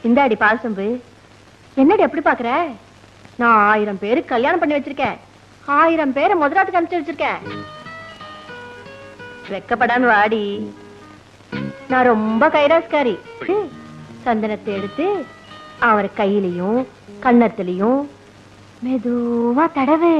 இந்தாடி பால் சொம்பு. என்னடி எப்படி பாக்குற? நான் 1000 பேருக்கு கல்யாணம் பண்ணி வச்சிருக்கேன். 1000 பேரை முதலாத்துக்கு அனுப்பிச்சு வச்சிருக்கேன். வெக்கப்படாம வாடி. நான் ரொம்ப கைராஸ்காரி. சந்தனத்தை எடுத்து அவர் கையிலையும் கன்னத்திலையும் மெதுவா தடவு.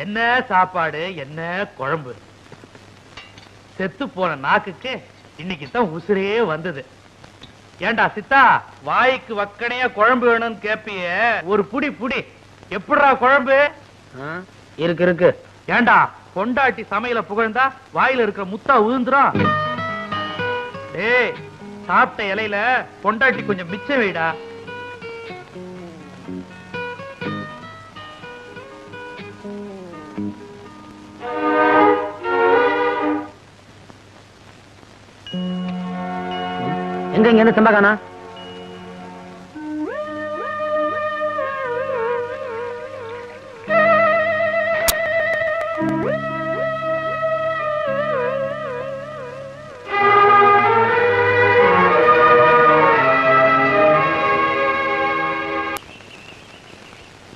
என்ன சாப்பாடு, என்ன குழம்பு. செத்து போன நாக்குக்கு இன்னைக்கு தான் உசுரே வந்தது. ஏண்டா சித்தா, வாய்க்கு வக்கனையா குழம்பு வேணும்னு கேப்பிய, ஒரு புடி புடி. எப்படா குழம்பு? இருக்கு இருக்கு. ஏண்டா பொண்டாட்டி சமையல புகழ்ந்தா வாயில இருக்கிற முத்தா உதிர்ந்துரும். டேய், சாப்பிட்ட இலையில பொண்டாட்டி கொஞ்சம் மிச்சம் வைடா. எங்க இங்க இருந்து செம்பாக்கானா?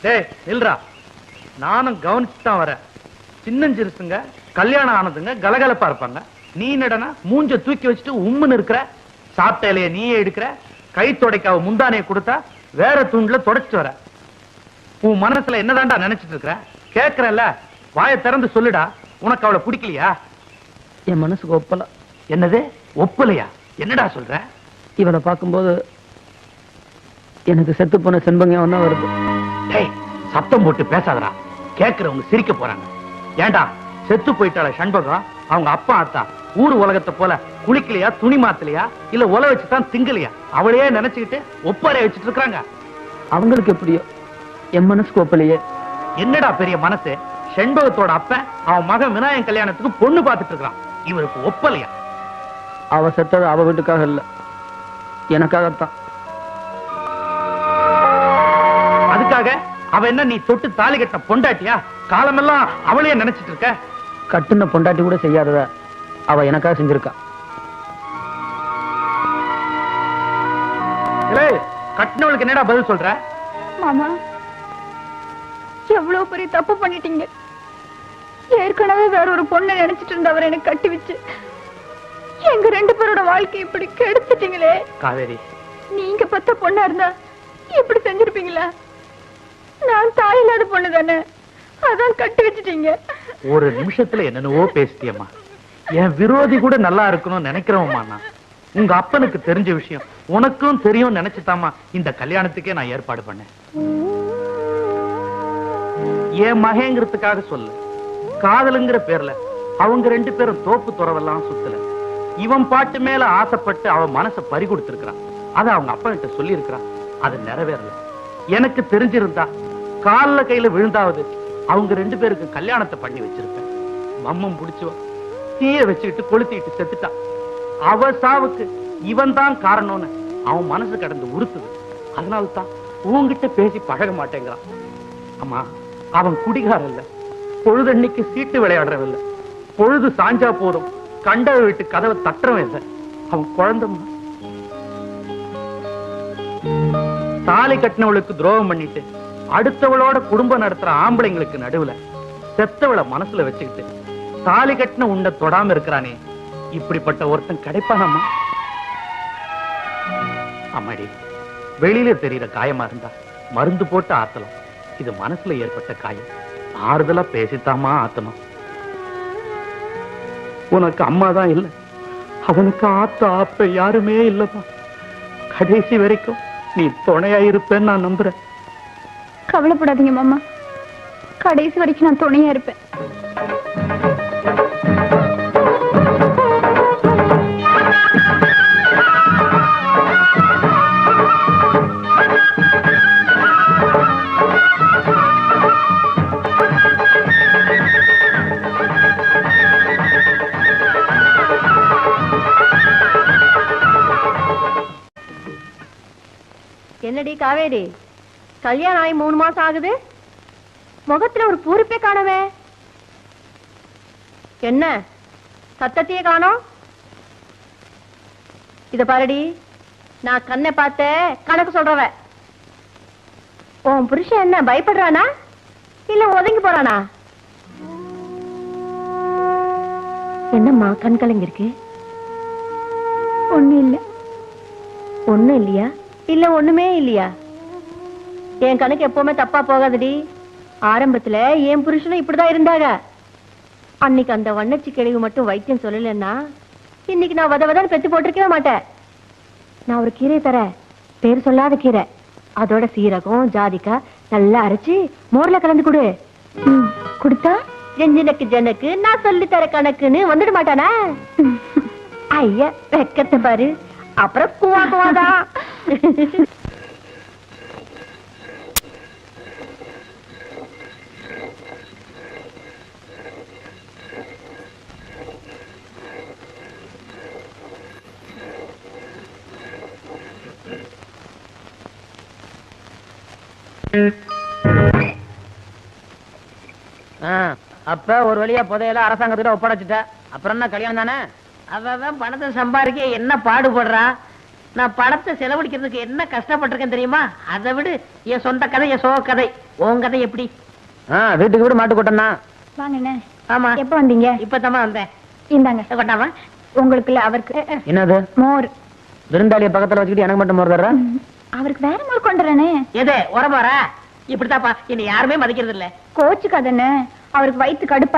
டேய் நில்றா, நானும் கவனிச்சுதான் வரேன். சின்னஞ்சிருசுங்க கல்யாணம் ஆனதுங்க கலகலப்பா இருப்பாங்க. நீ என்னடனா மூஞ்ச தூக்கி வச்சுட்டு உம்முன்னு இருக்கிற. சாப்பிட்ட இலைய நீயே எடுக்கிற. கை துடைக்காவ முந்தானைய கொடுத்தா வேற தூண்ல தொடச்சிட்டு வர. உன் மனசுல என்னதான்டா நினைச்சிட்டு இருக்கிற? கேக்குறல்ல, வாயை திறந்து சொல்லுடா. உனக்கு அவளை பிடிக்கலையா? என் மனசுக்கு ஒப்பல. என்னது ஒப்பலையா? என்னடா சொல்ற? இவனை பார்க்கும்போது எனக்கு செத்து போன செண்பகம் தான் வருது. டேய், சத்தம் போட்டு பேசாதடா, கேக்குறவங்க சிரிக்க போறாங்க. ஏண்டா செத்து போயிட்டாள சண்பகம் அவங்க அப்பா அத்தா ஊர் உலகத்தை போல குளிக்கலையா, துணி மாத்தலையா, இல்ல உல வச்சுதான் திங்கலையா? அவளையே நினைச்சுக்கிட்டு ஒப்பாரைய வச்சுட்டு இருக்காங்க. அவங்களுக்கு எப்படியோ, என் மனசுக்கு ஒப்பலையே. என்னடா பெரிய மனசு? செண்பகத்தோட அப்பன் அவன் மகன் விநாயகன் கல்யாணத்துக்கு பொண்ணு பார்த்துட்டு இருக்கான். இவருக்கு ஒப்பலையா? அவ செத்தது அவ வீட்டுக்காக இல்ல, எனக்காகத்தான். அதுக்காக அவ என்ன நீ தொட்டு தாலி கட்ட பொண்டாட்டியா? காலமெல்லாம் அவளையே நினைச்சிட்டு இருக்க? கட்டுன பொண்டாட்டி கூட செய்யாதத அவ எனக்காக செஞ்சிருக்கா. கட்டினவளுக்கு என்னடா பதில் சொல்ற? மாமா, எவ்வளவு பெரிய தப்பு பண்ணிட்டீங்க. ஏற்கனவே வேற ஒரு பொண்ணை நினைச்சிட்டு இருந்தவர் எனக்கு கட்டி வச்சு எங்க 2 பேரோட வாழ்க்கை இப்படி கெடுத்துட்டீங்களே. காவேரி, நீங்க பத்த பொண்ணா இருந்தா இப்படி செஞ்சிருப்பீங்களா? நான் தாய் இல்லாத பொண்ணு தானே, அதான் கட்டி வச்சுட்டீங்க. ஒரு நிமிஷத்துல என்னென்னவோ பேசிட்டியம்மா. என் விரோதி கூட நல்லா இருக்கணும்னு நினைக்கிறவம்மா நான். உங்க அப்பனுக்கு தெரிஞ்ச விஷயம் உனக்கும் தெரியும் நினைச்சுதாமா இந்த கல்யாணத்துக்கே நான் ஏற்பாடு பண்ணேன். என் மகேங்கிறதுக்காக சொல்லு. காதலுங்கிற பேர்ல அவங்க 2 பேரும் தோப்பு துறவெல்லாம் சுத்தல. இவன் பாட்டு மேல ஆசைப்பட்டு அவன் மனசை பறி கொடுத்திருக்கிறான். அதை அவங்க அப்பா கிட்ட சொல்லி இருக்கிறான். அது நிறைவேறல. எனக்கு தெரிஞ்சிருந்தா கால்ல கையில விழுந்தாவது அவங்க 2 பேருக்கு கல்யாணத்தை பண்ணி வச்சிருப்பேன். மம்மம் புடிச்சவ தீய வச்சுக்கிட்டு கொளுத்திட்டு செத்துட்டான். அவ சாவுக்கு இவன் தான் காரணம்னு அவன் மனசு கடந்து உறுத்துது. அதனால தான் உன்கிட்ட பேசி பழக மாட்டேங்கிறான். அம்மா, அவன் குடிகாரன் இல்ல, பொழுதன்னைக்கு சீட்டு விளையாடுறவன் இல்ல, பொழுது சாஞ்சா போதும் கண்ட வீட்டு கதவை தட்டுறவன் இல்ல. அவன் குழந்தைம்மா. தாலி கட்டினவளுக்கு துரோகம் பண்ணிட்டு அடுத்தவளோட குடும்பம் நடத்துற ஆம்பளைங்களுக்கு நடுவுல செத்தவளை மனசுல வச்சுக்கிட்டு தாலி கட்டின உண்ட தொடாம இருக்கிறானே, இப்படிப்பட்ட ஒருத்தன் கிடைப்பானம்மா? அம்மாடி, வெளியில தெரியற காயமா இருந்தா மருந்து போட்டு ஆத்தலாம். இது மனசுல ஏற்பட்ட காயம், ஆறுதலா பேசித்தாமா ஆத்தணும். உனக்கு அம்மா தான் இல்ல, அவனுக்கு ஆத்த ஆப்ப யாருமே இல்லப்பா. கடைசி வரைக்கும் நீ துணையா இருப்பேன்னு நான் நம்புறேன். கவலைப்படாதீங்க மாமா, கடைசி வரைக்கும் நான் துணையா இருப்பேன். என்னடி காவேரி, கல்யாணம் ஆகி 3 மாசம் ஆகுது, முகத்துல ஒரு பூரிப்பே காணவே. என்ன சத்தத்தையே காணோம்? இத பாருடி, நான் கண்ணை பார்த்த கணக்கு சொல்றவ. உன் புருஷன் என்ன பயப்படுறானா இல்ல ஒதுங்கி போறானா? என்னம்மா கண் கலங்கிருக்கு? ஒண்ணும் இல்ல. ஒண்ணும் இல்லையா? இல்ல ஒண்ணுமே இல்லையா? என் கணக்கு எப்பவுமே தப்பா போகாதடி. ஆரம்பத்துல என் புருஷனும் இப்படிதான் இருந்தாங்க. அன்னைக்கு அந்த வண்ணச்சி கிழவு மட்டும் வைத்தியம் சொல்லலன்னா இன்னைக்கு நான் வதவதான் பெத்து போட்டிருக்கவே மாட்டேன். நான் ஒரு கீரை தரேன், பேர் சொல்லாத கீரை. அதோட சீரகம் ஜாதிக்காய் நல்லா அரைச்சு மோர்ல கலந்து கொடு. கொடுத்தா ஜெஞ்சனுக்கு ஜனக்கு நான் சொல்லி தர கணக்குன்னு வந்துட மாட்டானா? ஐயா வெக்கத்தை பாரு, அப்புறம் குவா குவாதான். அப்ப ஒரு வழியா புதையல அரசாங்கத்திட்ட ஒப்படைச்சிட்ட. அப்புறம் என்ன கல்யாணம் தானே? அவன் பணத்தை சம்பாதிக்க என்ன பாடுபடுறா, நான் பணத்தை செலவழிக்கிறதுக்கு என்ன கஷ்டப்பட்டிருக்கேன் தெரியுமா? அதை விடு, என் சொந்த கதை, என் சோக கதை. உன் கதை எப்படி? வீட்டுக்கு வீடு மாட்டு கொட்டனா? வாங்கண்ணே. ஆமா, எப்ப வந்தீங்க? இப்பதாம்மா வந்தேன். இந்தாங்க. கொட்டாமா? உங்களுக்கு இல்ல, அவருக்கு. என்னது? மோர். விருந்தாளிய பக்கத்துல வச்சுக்கிட்டு எனக்கு மட்டும் மோர் தர்ற? அவருக்கு வேற மோர் கொண்டுறேனே. எது உரமாறா? இப்படித்தாப்பா, என்னை யாருமே மதிக்கிறது இல்ல. கோச்சுக்காதண்ணே, அவருக்கு வயிற்று கடுப்பா